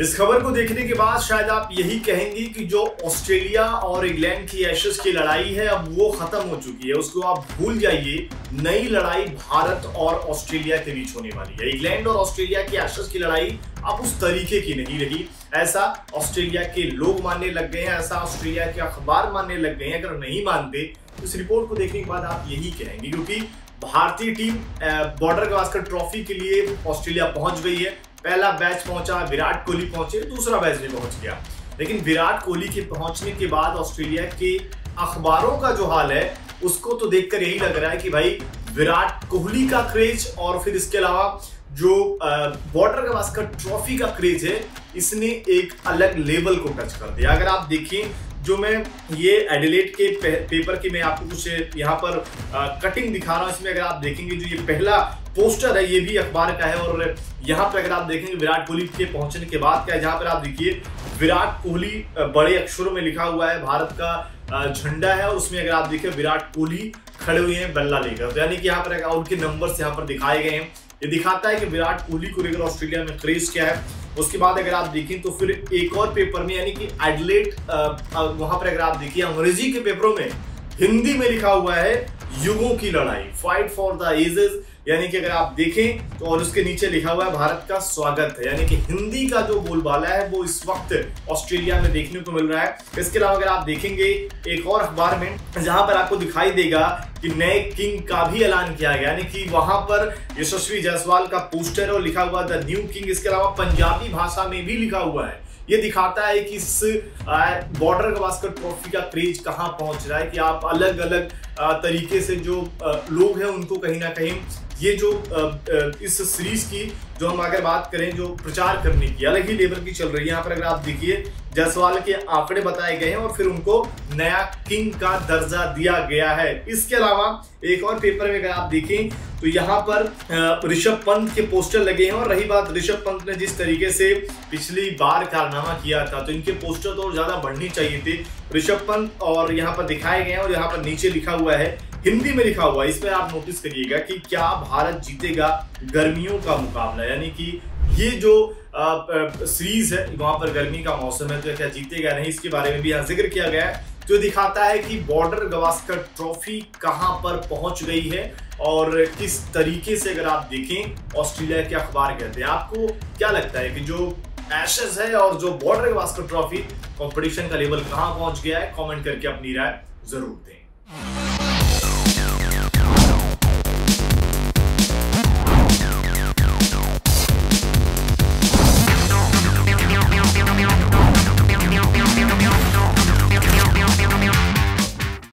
इस खबर को देखने के बाद शायद आप यही कहेंगे कि जो ऑस्ट्रेलिया और इंग्लैंड की एशेज की लड़ाई है अब वो खत्म हो चुकी है, उसको आप भूल जाइए। नई लड़ाई भारत और ऑस्ट्रेलिया के बीच होने वाली है। इंग्लैंड और ऑस्ट्रेलिया की एशेज की लड़ाई अब उस तरीके की नहीं रही, ऐसा ऑस्ट्रेलिया के लोग मानने लग गए हैं, ऐसा ऑस्ट्रेलिया के अखबार मानने लग गए हैं। अगर नहीं मानते तो इस रिपोर्ट को देखने के बाद आप यही कहेंगे, क्योंकि भारतीय टीम बॉर्डर गावस्कर ट्रॉफी के लिए ऑस्ट्रेलिया पहुंच गई है। पहला बैच पहुंचा, विराट कोहली पहुंचे, दूसरा बैच भी पहुंच गया। लेकिन विराट कोहली के पहुंचने के बाद ऑस्ट्रेलिया के अखबारों का जो हाल है उसको तो देखकर यही लग रहा है कि भाई विराट कोहली का क्रेज और फिर इसके अलावा जो बॉर्डर गावस्कर ट्रॉफी का क्रेज है इसने एक अलग लेवल को टच कर दिया। अगर आप देखें, जो मैं ये एडिलेड के पेपर की मैं आपको कुछ यहाँ पर कटिंग दिखा रहा हूँ, इसमें अगर आप देखेंगे जो ये पहला पोस्टर है ये भी अखबार का है, और यहाँ पे अगर आप देखेंगे विराट कोहली के पहुंचने के बाद क्या है, जहाँ पर आप देखिए विराट कोहली बड़े अक्षरों में लिखा हुआ है, भारत का झंडा है, और उसमें अगर आप देखिए विराट कोहली खड़े हुए हैं बल्ला लेकर। तो यानी कि यहाँ पर उनके नंबर्स यहाँ पर दिखाए गए हैं। ये दिखाता है कि विराट कोहली को लेकर ऑस्ट्रेलिया में क्रेज क्या है। उसके बाद अगर आप देखें तो फिर एक और पेपर में यानी कि एडिलेड वहां पर अगर आप देखिए अंग्रेजी के पेपरों में हिंदी में लिखा हुआ है युगों की लड़ाई, फाइट फॉर द एजेस, यानी कि अगर आप देखें तो और उसके नीचे लिखा हुआ है भारत का स्वागत है। यानी कि हिंदी का जो बोलबाला है वो इस वक्त ऑस्ट्रेलिया में देखने को मिल रहा है। इसके अलावा अगर आप देखेंगे एक और अखबार में जहां पर आपको दिखाई देगा कि नए किंग का भी ऐलान किया गया, यानी कि वहां पर यशस्वी जायसवाल का पोस्टर और लिखा हुआ द न्यू किंग। इसके अलावा पंजाबी भाषा में भी लिखा हुआ है। ये दिखाता है कि इस बॉर्डर गावस्कर ट्रॉफी का क्रेज कहां पहुंच रहा है, कि आप अलग अलग तरीके से जो लोग हैं उनको कहीं ना कहीं ये जो इस सीरीज की जो हम अगर बात करें जो प्रचार करने की अलग ही लेवल की चल रही है। यहाँ पर अगर आप देखिए जायसवाल के आंकड़े बताए गए हैं और फिर उनको नया किंग का दर्जा दिया गया है। इसके अलावा एक और पेपर में अगर आप देखें तो यहाँ पर ऋषभ पंत के पोस्टर लगे हैं, और रही बात ऋषभ पंत ने जिस तरीके से पिछली बार कारनामा किया था तो इनके पोस्टर तो और ज्यादा बढ़ने चाहिए थे ऋषभ पंत, और यहाँ पर दिखाए गए हैं और यहाँ पर नीचे लिखा हुआ है, हिंदी में लिखा हुआ है। इस पर आप नोटिस करिएगा कि क्या भारत जीतेगा गर्मियों का मुकाबला, यानी कि ये जो सीरीज है वहां पर गर्मी का मौसम है तो क्या जीतेगा नहीं, इसके बारे में भी यहाँ जिक्र किया गया है, जो दिखाता है कि बॉर्डर गावस्कर ट्रॉफी कहां पर पहुंच गई है और किस तरीके से अगर आप देखें ऑस्ट्रेलिया के अखबार कहते हैं। आपको क्या लगता है कि जो एशेज है और जो बॉर्डर गावस्कर ट्रॉफी कंपटीशन का लेवल कहां पहुंच गया है? कमेंट करके अपनी राय जरूर दें।